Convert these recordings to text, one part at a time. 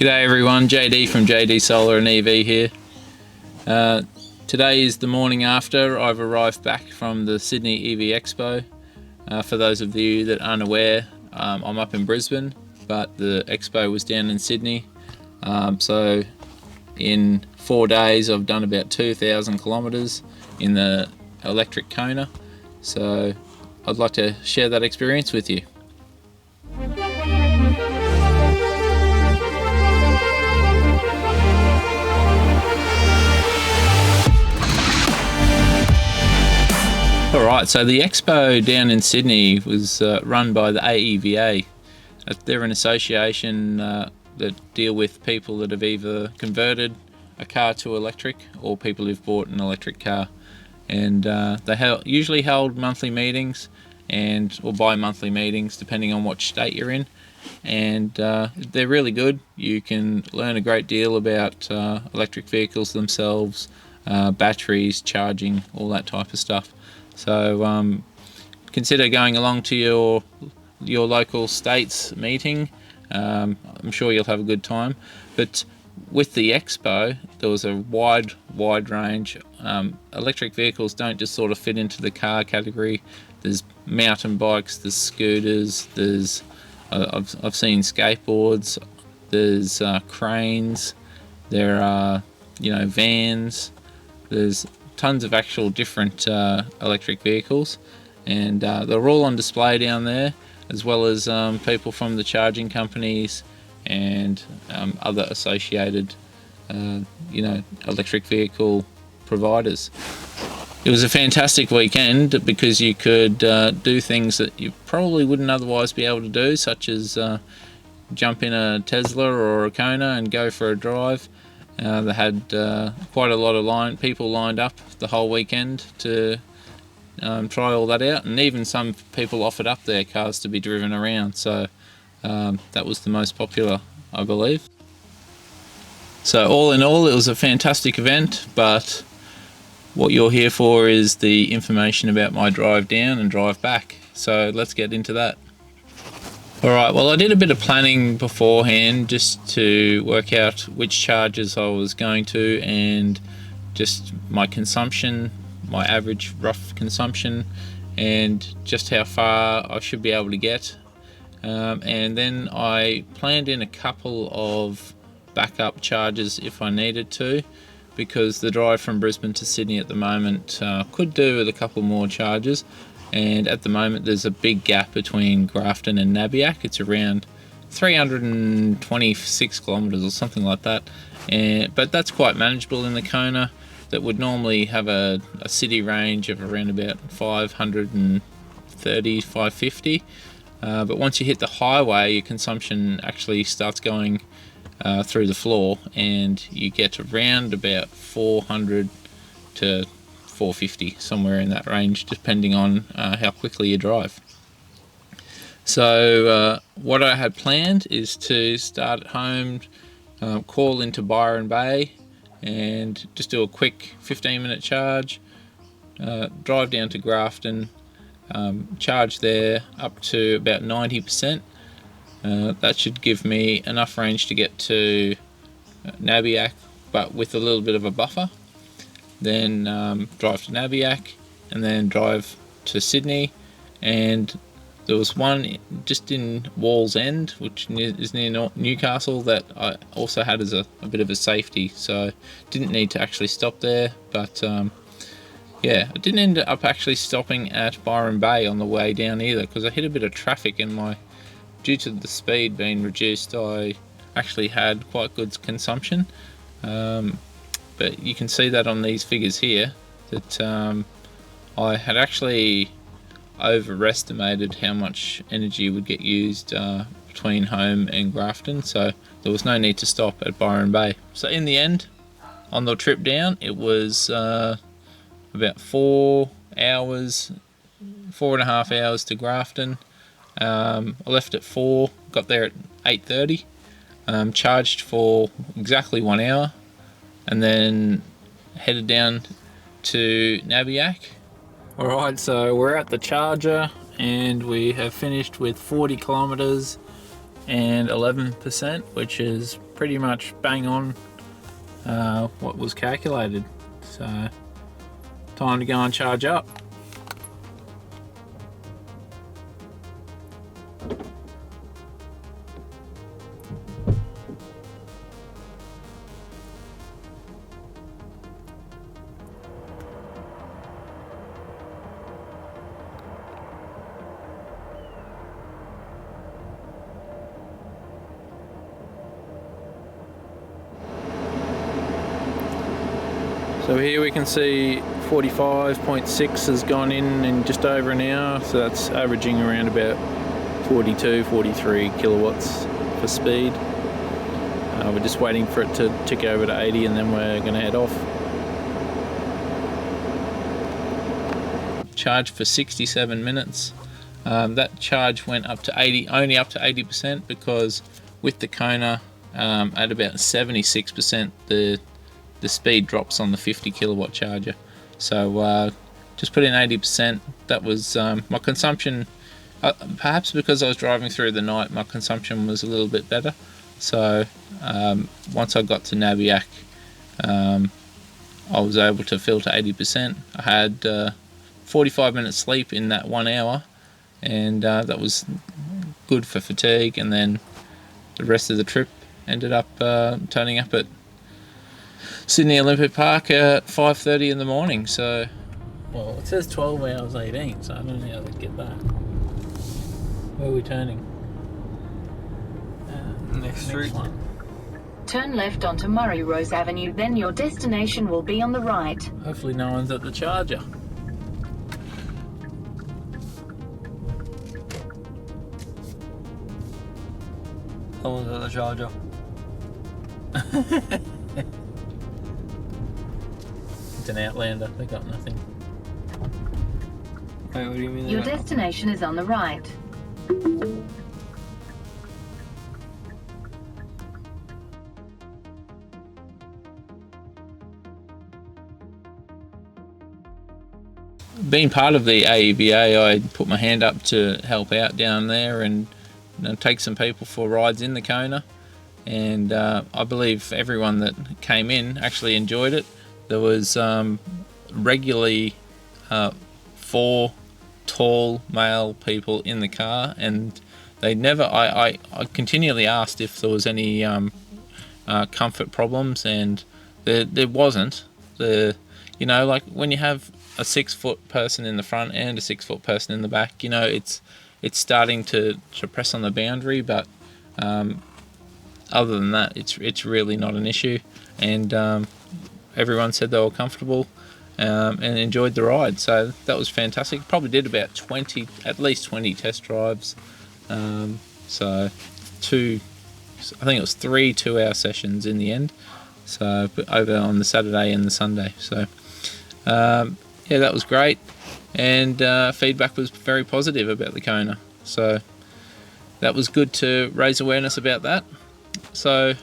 G'day everyone, JD from JD Solar and EV here. Today is the morning after I've arrived back from the Sydney EV Expo. For those of you that aren't aware, I'm up in Brisbane, but the expo was down in Sydney. So in 4 days I've done about 2,000 kilometres in the electric Kona. So I'd like to share that experience with you. Alright, so the expo down in Sydney was run by the AEVA. They're an association that deal with people that have either converted a car to electric or people who've bought an electric car. And they usually held monthly meetings or bi-monthly meetings depending on what state you're in. And they're really good. You can learn a great deal about electric vehicles themselves, batteries, charging, all that type of stuff. So consider going along to your local state's meeting. I'm sure you'll have a good time. But with the expo, there was a wide range. Electric vehicles don't just sort of fit into the car category. There's mountain bikes, there's scooters, there's I've seen skateboards, there's cranes, there are vans, there's tons of actual different electric vehicles, and they're all on display down there, as well as people from the charging companies and other associated electric vehicle providers. It was a fantastic weekend because you could do things that you probably wouldn't otherwise be able to do, such as jump in a Tesla or a Kona and go for a drive. They had quite a lot of people lined up the whole weekend to try all that out, and even some people offered up their cars to be driven around, so that was the most popular, I believe. So all in all, it was a fantastic event, but what you're here for is the information about my drive down and drive back, so let's get into that. Alright, well I did a bit of planning beforehand just to work out which charges I was going to and just my consumption, my average rough consumption, and just how far I should be able to get. And then I planned in a couple of backup charges if I needed to, because the drive from Brisbane to Sydney at the moment could do with a couple more charges. And at the moment there's a big gap between Grafton and Nabiac. It's around 326 kilometres or something like that, but that's quite manageable in the Kona. That would normally have a city range of around about 530, 550, but once you hit the highway your consumption actually starts going through the floor, and you get around about 400 to 450, somewhere in that range, depending on how quickly you drive. So what I had planned is to start at home, call into Byron Bay and just do a quick 15-minute charge, drive down to Grafton, charge there up to about 90%. That should give me enough range to get to Nabiac, but with a little bit of a buffer. Then drive to Nabiac and then drive to Sydney, and there was one just in Wall's End, which is near Newcastle, that I also had as a bit of a safety, so didn't need to actually stop there. But yeah, I didn't end up actually stopping at Byron Bay on the way down either, because I hit a bit of traffic, and due to the speed being reduced, I actually had quite good consumption. But you can see that on these figures here, that I had actually overestimated how much energy would get used between home and Grafton, so there was no need to stop at Byron Bay. So in the end, on the trip down, it was about 4 hours, 4.5 hours to Grafton. I left at 4, got there at 8:30, charged for exactly 1 hour, and then headed down to Nabiac. Alright, so we're at the charger and we have finished with 40 kilometres and 11%, which is pretty much bang on what was calculated. So time to go and charge up. So here we can see 45.6 has gone in just over an hour, so that's averaging around about 42, 43 kilowatts for speed. We're just waiting for it to tick over to 80 and then we're going to head off. Charged for 67 minutes. That charge went up to 80, only up to 80%, because with the Kona at about 76% the speed drops on the 50 kilowatt charger. So just put in 80%. That was my consumption. Perhaps because I was driving through the night, my consumption was a little bit better. So once I got to Nabiac, I was able to fill to 80%. I had 45 minutes sleep in that 1 hour, and that was good for fatigue. And then the rest of the trip ended up turning up at Sydney Olympic Park at 5:30 in the morning. So, well, it says 12 hours 18, so I don't know how they get that. Where are we turning? Next street. One. Turn left onto Murray Rose Avenue, then your destination will be on the right. Hopefully no one's at the charger. Someone's at the charger. It's an Outlander, they got nothing. Wait, what do you mean? Your destination is on the right. Being part of the AEVA, I put my hand up to help out down there and take some people for rides in the Kona. And I believe everyone that came in actually enjoyed it. There was regularly 4 tall male people in the car, and they never. I continually asked if there was any comfort problems, and there wasn't. Like when you have a 6-foot person in the front and a 6-foot person in the back, it's starting to press on the boundary, but other than that, it's really not an issue. And everyone said they were comfortable and enjoyed the ride, so that was fantastic. Probably did about at least 20 test drives. So I think it was 3 2-hour sessions in the end. So over on the Saturday and the Sunday. So yeah, that was great, and feedback was very positive about the Kona. So that was good to raise awareness about that. So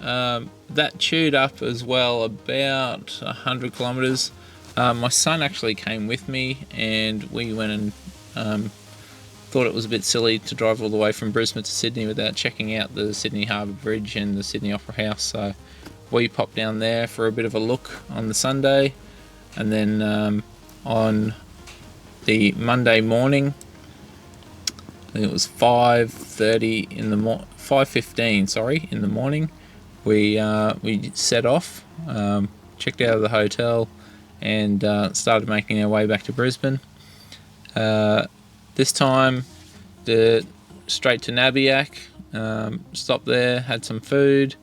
that chewed up as well about 100 kilometres. My son actually came with me, and we went and thought it was a bit silly to drive all the way from Brisbane to Sydney without checking out the Sydney Harbour Bridge and the Sydney Opera House. So we popped down there for a bit of a look on the Sunday, and then on the Monday morning, I think it was 5:30 in the 5:15, sorry, in the morning, we set off, checked out of the hotel, and started making our way back to Brisbane. This time, straight to Nabiac, stopped there, had some food,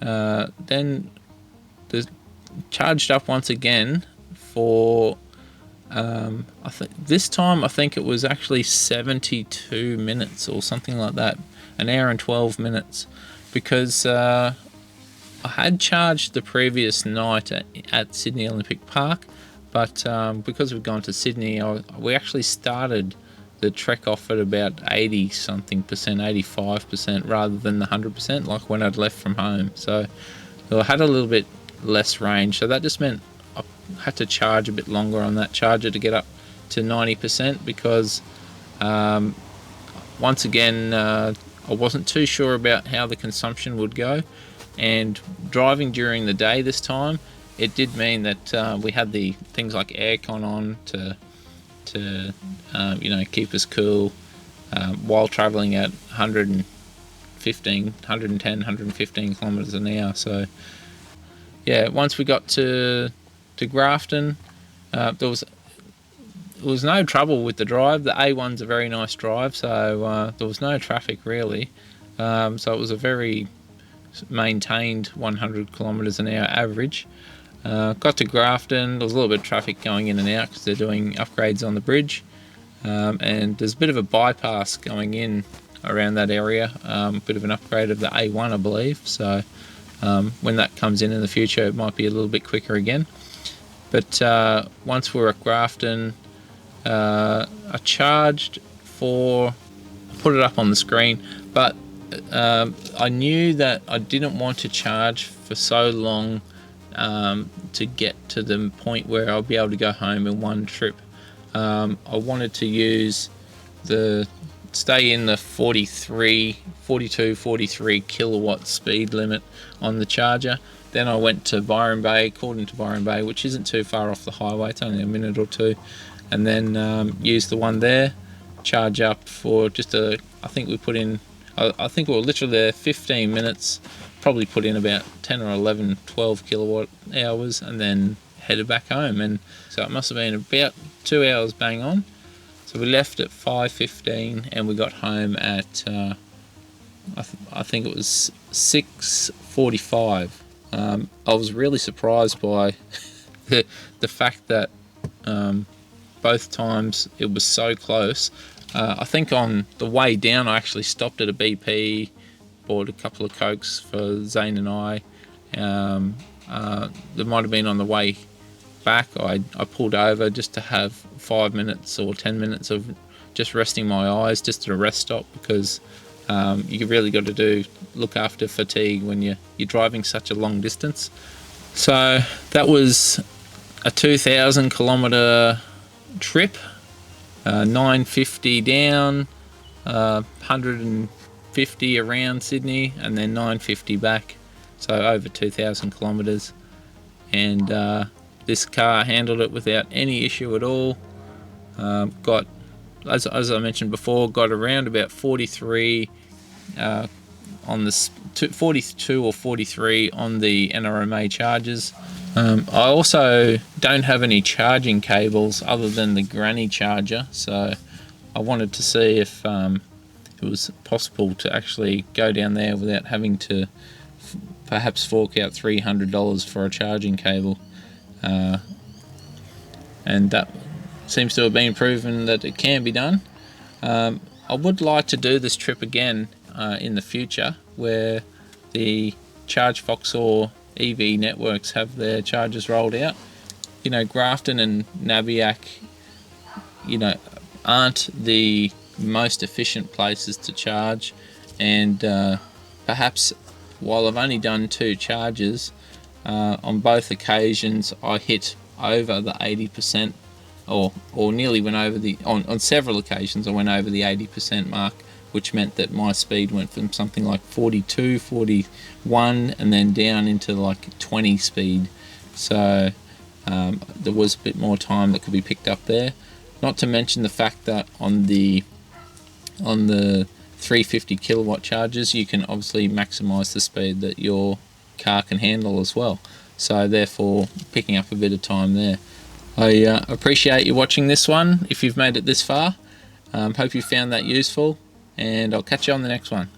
then charged up once again for I think it was actually 72 minutes or something like that, an hour and 12 minutes, because I had charged the previous night at Sydney Olympic Park, but because we've gone to Sydney, we actually started the trek off at about 80 something percent, 85%, rather than the 100% like when I'd left from home. So I had a little bit less range, so that just meant I had to charge a bit longer on that charger to get up to 90%, because once again I wasn't too sure about how the consumption would go, and driving during the day this time, it did mean that we had the things like aircon on to keep us cool while traveling at 110, 115 kilometers an hour. So yeah, once we got to Grafton, there was no trouble with the drive. The A1's a very nice drive, so there was no traffic really. So it was a very maintained 100 kilometers an hour average. Got to Grafton, there was a little bit of traffic going in and out because they're doing upgrades on the bridge, and there's a bit of a bypass going in around that area, a bit of an upgrade of the A1 I believe, so when that comes in the future it might be a little bit quicker again. But once we were at Grafton, I charged for, I put it up on the screen, but I knew that I didn't want to charge for so long to get to the point where I'll be able to go home in one trip. I wanted to stay in the 42-43 kilowatt speed limit on the charger. Then I went to Byron Bay, called into Byron Bay, which isn't too far off the highway, it's only a minute or two, and then used the one there, charge up for just I think we were literally there 15 minutes, probably put in about 10 or 11, 12 kilowatt hours, and then headed back home. And so it must have been about 2 hours bang on. So we left at 5:15 and we got home at I think it was 6:45. I was really surprised by the fact that both times it was so close. I think on the way down I actually stopped at a BP, bought a couple of Cokes for Zane and I. There might have been on the way back, I pulled over just to have 5 minutes or 10 minutes of just resting my eyes, just at a rest stop, because you really got to look after fatigue when you're driving such a long distance. So that was a 2,000 kilometer trip, 950 down, 150 around Sydney, and then 950 back, so over 2,000 kilometers. And this car handled it without any issue at all. Got, as I mentioned before, got around about 43 on the 42 or 43 on the NRMA chargers. I also don't have any charging cables other than the granny charger, so I wanted to see if it was possible to actually go down there without having to perhaps fork out $300 for a charging cable, and that seems to have been proven that it can be done. I would like to do this trip again in the future, where the Charge Foxor EV networks have their chargers rolled out. You know, Grafton and Nabiac, aren't the most efficient places to charge, and perhaps while I've only done 2 charges, on both occasions I hit over the 80%, or nearly went over on several occasions I went over the 80% mark, which meant that my speed went from something like 42, 41, and then down into like 20 speed. So there was a bit more time that could be picked up there. Not to mention the fact that on the 350 kilowatt chargers, you can obviously maximize the speed that your car can handle as well. So therefore, picking up a bit of time there. I appreciate you watching this one if you've made it this far. Hope you found that useful, and I'll catch you on the next one.